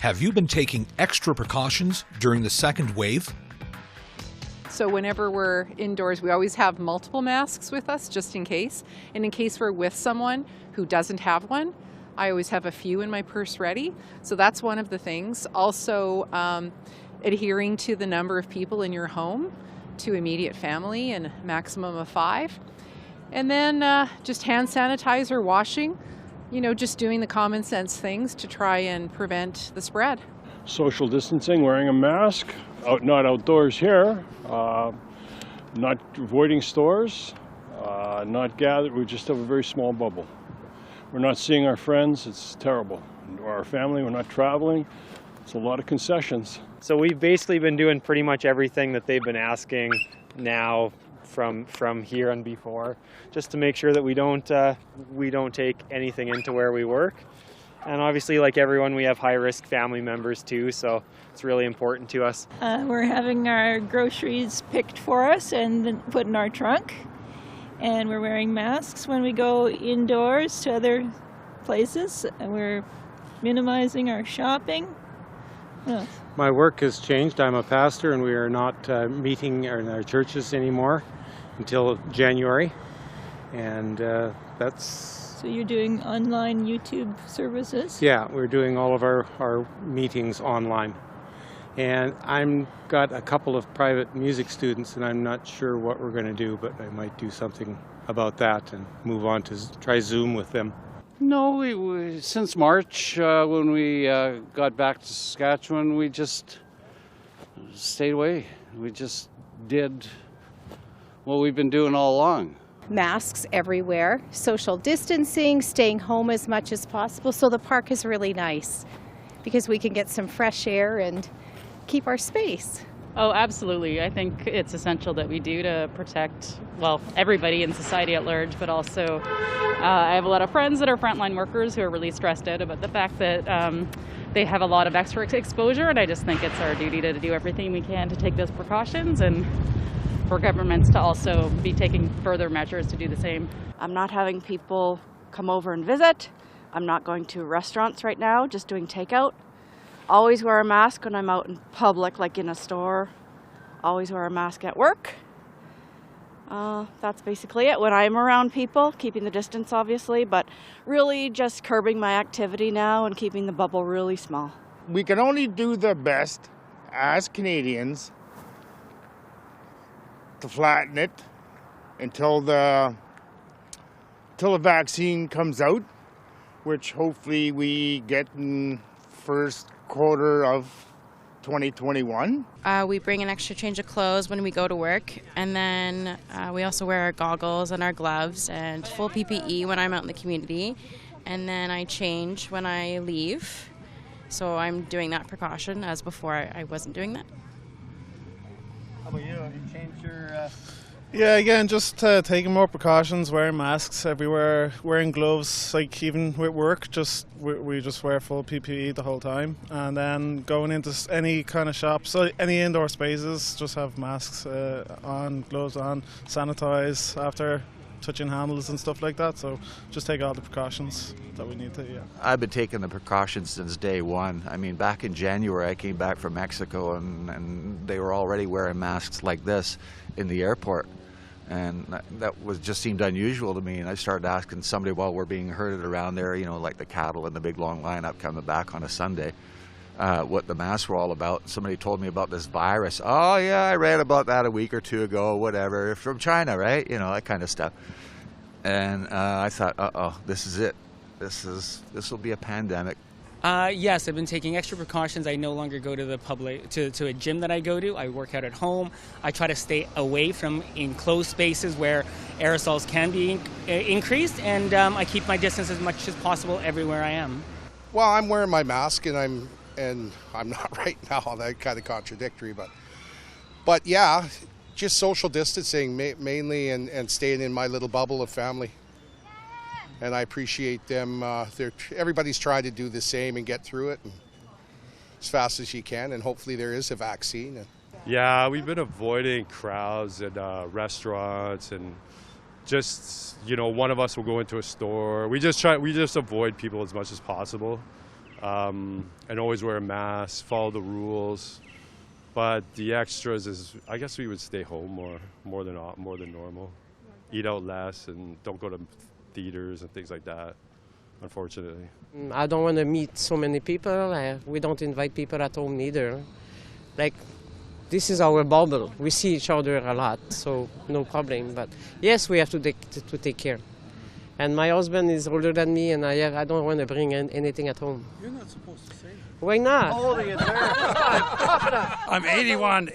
Have you been taking extra precautions during the second wave? So whenever we're indoors, we always have multiple masks with us just in case. And in case we're with someone who doesn't have one, I always have a few in my purse ready. So that's one of the things. Also, adhering to the number of people in your home to immediate family and maximum of 5. And then just hand sanitizer, washing, just doing the common sense things to try and prevent the spread. Social distancing, wearing a mask, not outdoors here, not avoiding stores, not gathered. We just have a very small bubble. We're not seeing our friends. It's terrible. Or our family, we're not traveling. It's a lot of concessions. So we've basically been doing pretty much everything that they've been asking now from here and before, just to make sure that we don't take anything into where we work. And obviously, like everyone, we have high-risk family members too, so it's really important to us. We're having our groceries picked for us and then put in our trunk. And we're wearing masks when we go indoors to other places. And we're minimizing our shopping. My work has changed. I'm a pastor, and we are not meeting in our churches anymore until January. And that's... So you're doing online YouTube services? Yeah, we're doing all of our meetings online. And I've got a couple of private music students, and I'm not sure what we're going to do, but I might do something about that and move on to try Zoom with them. No, since March, when we got back to Saskatchewan, we just stayed away. We just did what we've been doing all along. Masks everywhere, social distancing, staying home as much as possible. So the park is really nice because we can get some fresh air and keep our space. Oh, absolutely. I think it's essential that we do to protect, everybody in society at large, but also I have a lot of friends that are frontline workers who are really stressed out about the fact that they have a lot of extra exposure, and I just think it's our duty to do everything we can to take those precautions and for governments to also be taking further measures to do the same. I'm not having people come over and visit. I'm not going to restaurants right now, just doing takeout. Always wear a mask when I'm out in public, like in a store. Always wear a mask at work. That's basically it. When I'm around people, keeping the distance obviously, but really just curbing my activity now and keeping the bubble really small. We can only do the best as Canadians to flatten it until the vaccine comes out, which hopefully we get in first quarter of 2021. We bring an extra change of clothes when we go to work, and then we also wear our goggles and our gloves and full PPE when I'm out in the community, and then I change when I leave. So I'm doing that precaution, as before I wasn't doing that. How about you? Have you changed your... Yeah, again, just taking more precautions, wearing masks everywhere, wearing gloves, like even with work, we just wear full PPE the whole time. And then going into any kind of shop, so any indoor spaces, just have masks on, gloves on, sanitize after touching handles and stuff like that. So just take all the precautions that we need to, yeah. I've been taking the precautions since day one. I mean, back in January, I came back from Mexico and they were already wearing masks like this in the airport. And that just seemed unusual to me, and I started asking somebody while we're being herded around there, like the cattle in the big long lineup coming back on a Sunday, what the masks were all about. Somebody told me about this virus. Oh yeah, I read about that a week or two ago, whatever, from China, right? That kind of stuff. And I thought, this is it. This will be a pandemic. Yes, I've been taking extra precautions. I no longer go to the public to a gym that I go to. I work out at home. I try to stay away from enclosed spaces where aerosols can be increased, and I keep my distance as much as possible everywhere I am. Well, I'm wearing my mask, and I'm not right now. That's kind of contradictory, but yeah, just social distancing mainly, and staying in my little bubble of family. And I appreciate them. Everybody's trying to do the same and get through it as fast as you can, and hopefully there is a vaccine. Yeah, we've been avoiding crowds and restaurants, and just one of us will go into a store. We just avoid people as much as possible. and always wear a mask, follow the rules. But the extras is, I guess we would stay home more than normal, eat out less, and don't go to theaters and things like that. Unfortunately, I don't want to meet so many people. We don't invite people at home neither. Like, this is our bubble. We see each other a lot, so no problem. But yes, we have to take care. And my husband is older than me, and I don't want to bring anything at home. You're not supposed to say that. Why not? How old are you, sir? I'm 81.